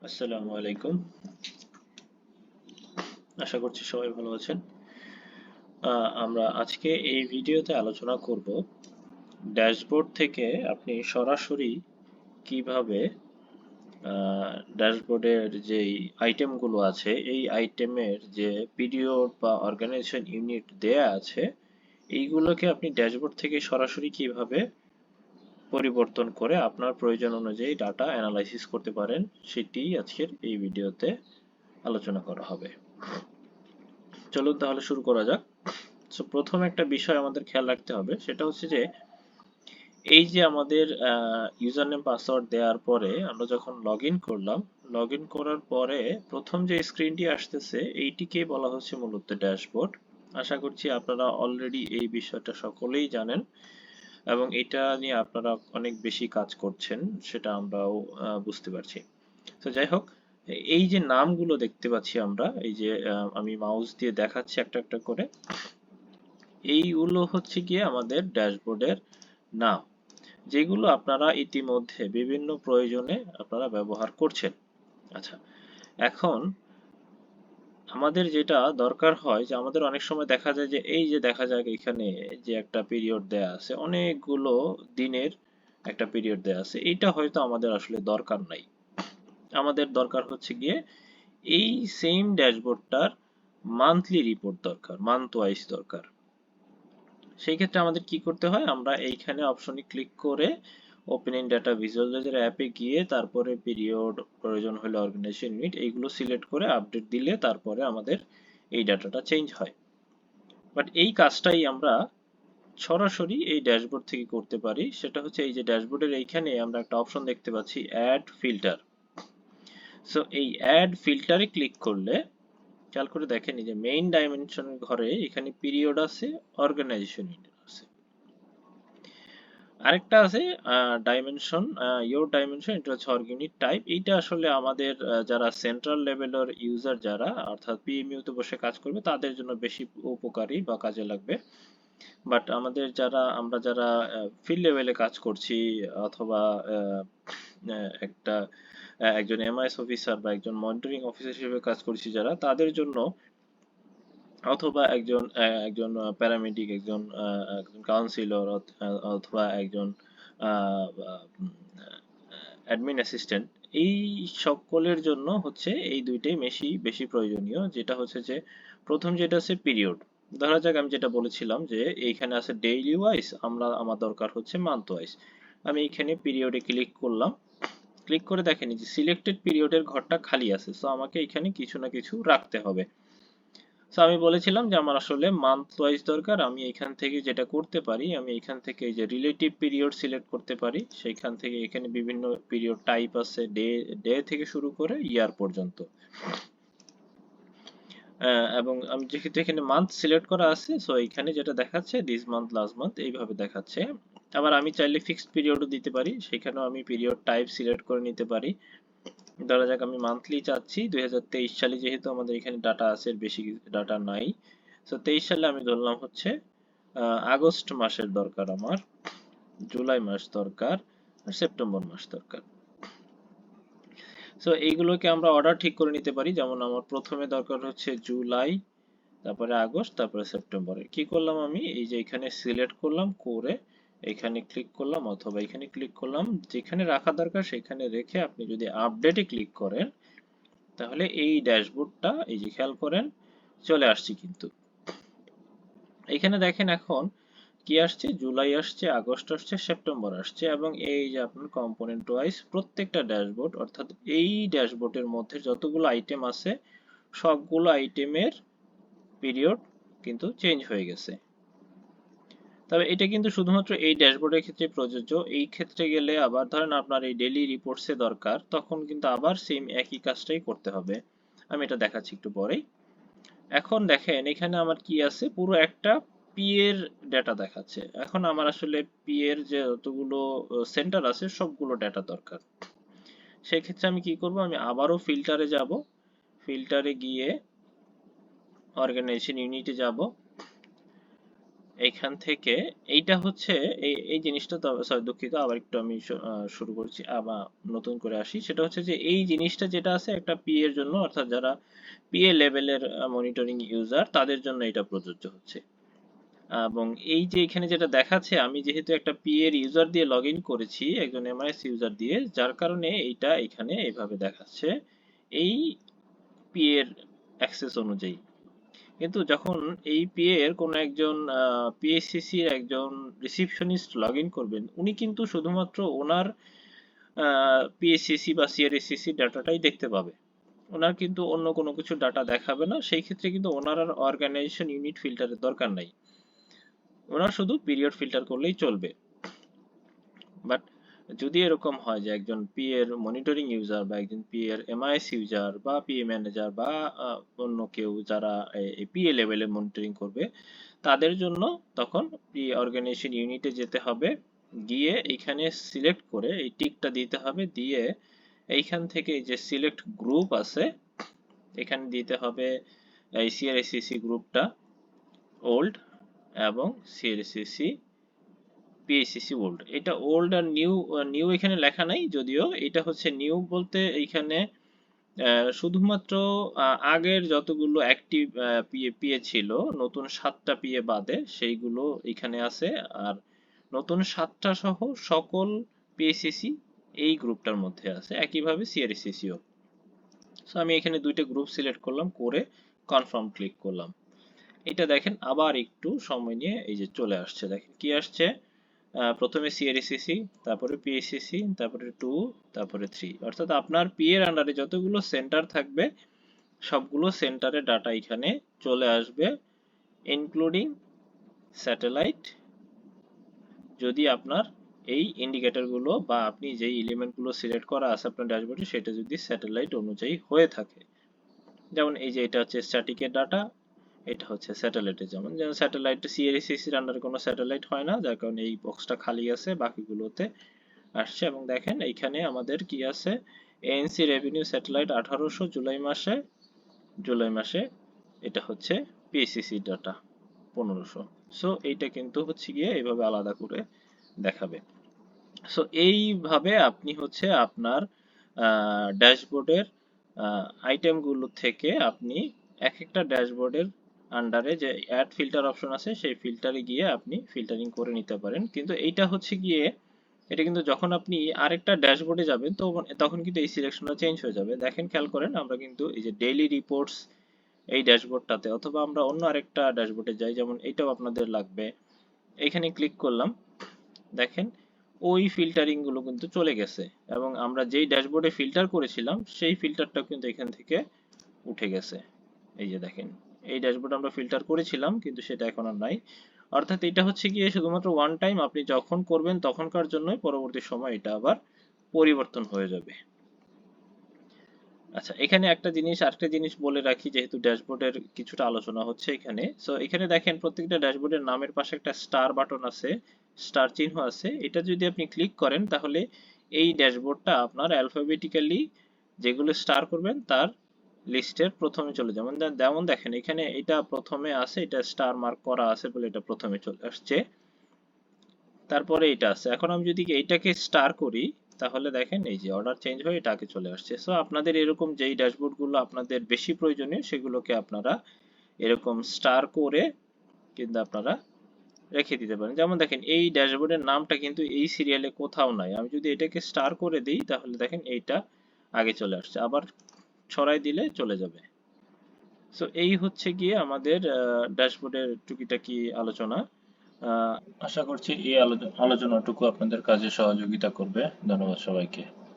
আসসালামু আলাইকুম। আশা করছি সবাই ভালো আছেন। আমরা আজকে এই ভিডিওতে আলোচনা করব ড্যাশবোর্ড থেকে আপনি সরাসরি কিভাবে ড্যাশবোর্ডের যেই আইটেমগুলো আছে এই আইটেমের যে পিরিয়ড বা অর্গানাইজেশন ইউনিট দেয়া আছে এইগুলোকে আপনি ড্যাশবোর্ড থেকে সরাসরি কিভাবে পরিবর্তন করে আপনার প্রয়োজন অনুযায়ী ডাটা অ্যানালাইসিস করতে পারেন সেটি আজকের এই ভিডিওতে আলোচনা করা হবে। চলুন তাহলে শুরু করা যাক। সো প্রথম একটা বিষয় আমাদের খেয়াল রাখতে হবে সেটা হচ্ছে যে এই যে আমাদের ইউজার নেম পাসওয়ার্ড দেওয়ার পরে আমরা যখন লগ ইন করলাম, লগ ইন করার পরে প্রথম যে স্ক্রিনটি আসতেছে এইটিকে বলা হচ্ছে মূলত ড্যাশবোর্ড। আশা করছি আপনারা অলরেডি এই বিষয়টা সকলেই জানেন এবং এটা নিয়ে আপনারা অনেক বেশি কাজ করছেন সেটা আমরাও বুঝতে পারছি। তো যাই হোক, এই যে নামগুলো দেখতে পাচ্ছি আমরা, এই যে আমি মাউস দিয়ে দেখাচ্ছি একটা একটা করে, এইগুলো হচ্ছে গিয়ে আমাদের ড্যাশবোর্ডের নাম, যেগুলো আপনারা ইতিমধ্যে বিভিন্ন প্রয়োজনে আপনারা ব্যবহার করছেন। আচ্ছা, এখন আমাদের যেটা দরকার হয় যে আমাদের অনেক সময় দেখা যায় যে এই যে দেখা যায় এখানে যে একটা পিরিয়ড দেয়া আছে, অনেকগুলো দিনের একটা পিরিয়ড দেয়া আছে, এইটা হয়তো আমাদের আসলে দরকার নাই। আমাদের দরকার হচ্ছে গিয়ে এই সেম ড্যাশবোর্ডটার মান্থলি রিপোর্ট দরকার, মান্থ ওয়াইজ দরকার। সেই ক্ষেত্রে আমাদের কি করতে হয়, আমরা এইখানে অপশনে ক্লিক করে ওপেন ইন ডাটা ভিজুয়ালাইজার অ্যাপে গিয়ে তারপরে পিরিয়ড, প্রয়োজন হলে অর্গানাইজেশন ইউনিট, এইগুলো সিলেক্ট করে আপডেট দিলে তারপরে আমাদের এই ডাটাটা চেঞ্জ হয়। বাট এই কাজটাই আমরা সরাসরি এই ড্যাশবোর্ড থেকে করতে পারি। সেটা হচ্ছে এই যে ড্যাশবোর্ডের এইখানে আমরা একটা অপশন দেখতে পাচ্ছি অ্যাড ফিল্টার। সো এই অ্যাড ফিল্টারে ক্লিক করলে খেয়াল করে দেখেন এই যে মেইন ডাইমেনশনের ঘরে এখানে পিরিয়ড আছে, অর্গানাইজেশন ইউনিট আছে, আরেকটা আছে ডাইমেনশন, ইয়োর ডাইমেনশন, এটা হচ্ছে অর্গানিক টাইপ। এইটা আসলে আমাদের যারা সেন্ট্রাল লেভেলের ইউজার যারা অর্থাৎ পিএমইউ তে বসে কাজ করবে তাদের জন্য বেশি উপকারী বা কাজে লাগবে। বাট আমাদের আমরা যারা ফিল্ড লেভেলে কাজ করছি অথবা একজন এমআইএস অফিসার বা একজন মনিটরিং অফিসার হিসেবে কাজ করছি যারা, তাদের জন্য অথবা একজন প্যারামেডিক, একজন কাউন্সিলর অথবা একজন অ্যাডমিন অ্যাসিস্ট্যান্ট, এই সকলের জন্য হচ্ছে এই দুইটাই বেশি প্রয়োজনীয়। যেটা হচ্ছে যে প্রথম যেটা হচ্ছে পিরিয়ড। ধরা যাক আমি যেটা বলেছিলাম যে এইখানে আছে ডেইলি ওয়াইজ, আমার দরকার হচ্ছে মান্থ ওয়াইজ। আমি এখানে পিরিয়ডে ক্লিক করলাম, ক্লিক করে দেখেন যে সিলেক্টেড পিরিয়ডের ঘরটা খালি আছে, সো আমাকে এখানে কিছু না কিছু রাখতে হবে। সো আমি বলেছিলাম যে আমার আসলে মান্থ ওয়াইজ দরকার। আমি এখান থেকে যেটা করতে পারি, আমি এখান থেকে এই যে রিলেটিভ পিরিয়ড সিলেক্ট করতে পারি। সেইখান থেকে এখানে বিভিন্ন পিরিয়ড টাইপ আছে, ডে ডে থেকে শুরু করে ইয়ার পর্যন্ত। এবং আমি যেহেতু এখানে মান্থ সিলেক্ট করা আছে, সো এখানে যেটা দেখাচ্ছে দিস মান্থ, লাস্ট মান্থ, এইভাবে দেখাচ্ছে। আবার আমি চাইলে ফিক্সড পিরিয়ডও দিতে পারি, সেখানেও আমি পিরিয়ড টাইপ সিলেক্ট করে নিতে পারি। ধরা যাক আমি মান্থলি চাচ্ছি, 2023 সালে যেহেতু আমাদের এখানে ডাটা আছে, বেশি ডাটা নাই। সো 23 সালে আমি ধরলাম হচ্ছে আগস্ট মাসের দরকার আমার, জুলাই মাস দরকার, আর সেপ্টেম্বর মাস দরকার। সো এইগুলোকে আমরা অর্ডার ঠিক করে নিতে পারি। যেমন আমার প্রথমে দরকার হচ্ছে জুলাই, তারপরে আগস্ট, তারপরে সেপ্টেম্বরে। কি করলাম, আমি এই যে এখানে সিলেক্ট করলাম করে এখানে ক্লিক করলাম অথবা এখানে ক্লিক করলাম, যেখানে রাখা দরকার সেখানে রেখে আপনি যদি আপডেটে ক্লিক করেন তাহলে এই ড্যাশবোর্ডটা এই যে খেয়াল করেন চলে আসছে। কিন্তু এখানে দেখেন এখন কি আসছে, জুলাই আসছে, আগস্ট আসছে, সেপ্টেম্বর আসছে, এবং এই যে আপনার কম্পোনেন্ট ওয়াইজ প্রত্যেকটা ড্যাশবোর্ড, অর্থাৎ এই ড্যাশবোর্ডের মধ্যে যতগুলো আইটেম আছে সবগুলো আইটেমের পিরিয়ড কিন্তু চেঞ্জ হয়ে গেছে। তবে এটা কিন্তু শুধুমাত্র এই ড্যাশবোর্ডের ক্ষেত্রে প্রযোজ্য। এই ক্ষেত্রে গেলে আবার ধরেন আপনার এই ডেইলি রিপোর্টসে দরকার, তখন কিন্তু আবার সেম একই কাজটাই করতে হবে। আমি এটা দেখাচ্ছি একটু পরেই। এখন দেখেন এখানে আমার কি আছে, পুরো একটা পি এর ডেটা দেখাচ্ছে। এখন আমার আসলে পি এর যে যতগুলো সেন্টার আছে সবগুলো ডেটা দরকার। সেই ক্ষেত্রে আমি কি করব, আমি আবারও ফিল্টারে যাব, ফিল্টারে গিয়ে অর্গানাইজেশন ইউনিটে যাব, এইখান থেকে এইটা হচ্ছে এই জিনিসটা, তো সরি দুঃখিত, আবার একটু আমি শুরু করছি, আবার নতুন করে আসি। সেটা হচ্ছে যে এই জিনিসটা যেটা আছে একটা পি এর জন্য, অর্থাৎ যারা পিএ লেভেলের মনিটরিং ইউজার তাদের জন্য এটা প্রযোজ্য হচ্ছে। এবং এই যে এখানে যেটা দেখাচ্ছে, আমি যেহেতু একটা পি এর ইউজার দিয়ে লগ ইন করেছি, একজন এমআইএস ইউজার দিয়ে, যার কারণে এইটা এখানে এইভাবে দেখাচ্ছে এই পি এর অ্যাক্সেস অনুযায়ী। কিন্তু যখন এই পি এর কোনো একজন পিএসসিসি এর একজন রিসিপশনিস্ট লগ ইন করবেন, উনি কিন্তু শুধুমাত্র ওনার পিএসসিসি বা সিআরএসসিসি ডাটাটাই দেখতে পাবে, ওনার কিন্তু অন্য কোনো কিছু ডাটা দেখাবে না। সেই ক্ষেত্রে কিন্তু ওনার আর অর্গানাইজেশন ইউনিট ফিল্টারের দরকার নাই, ওনার শুধু পিরিয়ড ফিল্টার করলেই চলবে। বাট যদি এরকম হয় যে একজন পি এর মনিটরিং ইউজার বা একজন পি এর এমআইএস ইউজার বা পিএ ম্যানেজার বা অন্য কেউ যারা এই পিএ লেভেলে মনিটরিং করবে, তাদের জন্য তখন পি অর্গানাইজেশন ইউনিটে যেতে হবে, গিয়ে এইখানে সিলেক্ট করে এই টিকটা দিতে হবে, দিয়ে এইখান থেকে যে সিলেক্ট গ্রুপ আছে এখানে দিতে হবে এই সিআরএসসিসি গ্রুপটা ওল্ড এবং সিআরএসসিসি পিএসসিসি ওল্ড। এটা ওল্ড আর নিউ, নিউ এখানে লেখা নাই যদিও, এটা হচ্ছে নিউ বলতে এইখানে শুধুমাত্র আগের যতগুলো অ্যাক্টিভ পিএ পিএ ছিল, নতুন 7টা পিএ বাদে সেইগুলো এখানে আছে, আর নতুন 7টা সহ সকল পিএসসিসি এই গ্রুপটার মধ্যে আছে, একইভাবে সিআরএসসিসিও। সো আমি এখানে দুইটা গ্রুপ সিলেক্ট করলাম, করে কনফার্ম ক্লিক করলাম। এটা দেখেন আবার একটু সময় নিয়ে এই যে চলে আসছে, দেখেন কি আসছে, প্রথমে সিআরএসসিসি, তারপরে পিএসসিসি, তারপরে 2, তারপরে 3, অর্থাৎ আপনার পি এর আন্ডারে যতগুলো সেন্টার থাকবে সবগুলো সেন্টারের ডাটা এখানে চলে আসবে, ইনক্লুডিং স্যাটেলাইট। যদি আপনার এই ইন্ডিকেটর গুলো বা আপনি যেই এলিমেন্ট গুলো সিলেক্ট করা আছে আপনার ড্যাশবোর্ডে সেটা যদি স্যাটেলাইট অনুযায়ী হয়ে থাকে, যেমন এই যে এটা হচ্ছে স্ট্যাটিকের ডাটা, এটা হচ্ছে স্যাটেলাইটের, যেমন স্যাটেলাইট সিআরএসসিসির আন্ডারে কোনো স্যাটেলাইট হয় না, যার কারণে এই বক্সটা খালি আছে, বাকিগুলোতে আসছে। এবং দেখেন এইখানে আমাদের কি আছে, এএনসি রেভিনিউ স্যাটেলাইট 1800 জুলাই মাসে এটা হচ্ছে পিএসসিসি ডাটা 1500। সো এইটা কিন্তু হচ্ছে গিয়ে এইভাবে আলাদা করে দেখাবে। সো এইভাবে আপনি হচ্ছে আপনার ড্যাশবোর্ডের আইটেমগুলো থেকে আপনি এক একটা ড্যাশবোর্ডের আন্ডারে যে অ্যাড ফিল্টার অপশন আছে সেই ফিল্টারে গিয়ে আপনি ফিল্টারিং করে নিতে পারেন। কিন্তু এইটা হচ্ছে গিয়ে, এটা কিন্তু যখন আপনি আরেকটা ড্যাশবোর্ডে যাবেন তো তখন কিন্তু এই সিলেকশনটা চেঞ্জ হয়ে যাবে। দেখেন খেয়াল করেন, আমরা কিন্তু এই যে ডেইলি রিপোর্টস এই ড্যাশবোর্ডটাতে, অথবা আমরা অন্য আরেকটা ড্যাশবোর্ডে যাই, যেমন এইটাও আপনাদের লাগবে, এইখানে ক্লিক করলাম, দেখেন ওই ফিল্টারিং গুলো কিন্তু চলে গেছে, এবং আমরা যেই ড্যাশবোর্ডে ফিল্টার করেছিলাম সেই ফিল্টারটা কিন্তু এখান থেকে উঠে গেছে। এই যে দেখেন, এই ড্যাশবোর্ড আমরা ফিল্টার করেছিলাম কিন্তু সেটা এখন আর নাই। অর্থাৎ এটা হচ্ছে গিয়ে শুধুমাত্র ওয়ান টাইম, আপনি যখন করবেন তখনকার জন্যই, পরবর্তী সময় এটা আবার পরিবর্তন হয়ে যাবে। আচ্ছা, এখানে আরেকটা জিনিস বলে রাখি, যেহেতু ড্যাশবোর্ডের কিছুটা আলোচনা হচ্ছে এখানে। সো এখানে দেখেন প্রত্যেকটা ড্যাশবোর্ডের নামের পাশে একটা স্টার বাটন আছে, স্টার চিহ্ন আছে, এটা যদি আপনি ক্লিক করেন তাহলে এই ড্যাশবোর্ডটা আপনার অ্যালফাবেটিক্যালি যেগুলো স্টার করবেন তার লিস্টের প্রথমে চলে যাবে। যেমন দেখেন এখানে এটা প্রথমে আছে, এটা স্টার মার্ক করা আছে বলে এটা প্রথমে চলে আসছে, তারপরে এটা আছে। এখন আমি যদি এইটাকে স্টার করি তাহলে দেখেন এই যে অর্ডার চেঞ্জ হয়ে এটা আগে চলে আসছে। সো আপনাদের এরকম যেই ড্যাশবোর্ড গুলো আপনাদের বেশি প্রয়োজনীয় সেগুলোকে আপনারা এরকম স্টার করে কিন্তু আপনারা রেখে দিতে পারেন। যেমন দেখেন এই ড্যাশবোর্ডের নামটা কিন্তু এই সিরিয়ালে কোথাও নাই, আমি যদি এটাকে স্টার করে দিই তাহলে দেখেন এইটা আগে চলে আসছে, আবার ছড়াই দিলে চলে যাবে। সো এই হচ্ছে গিয়ে আমাদের ড্যাশবোর্ডের টুকিটাকি আলোচনা। আশা করছি এই আলোচনাটুকু আপনাদের কাজে সহযোগিতা করবে। ধন্যবাদ সবাইকে।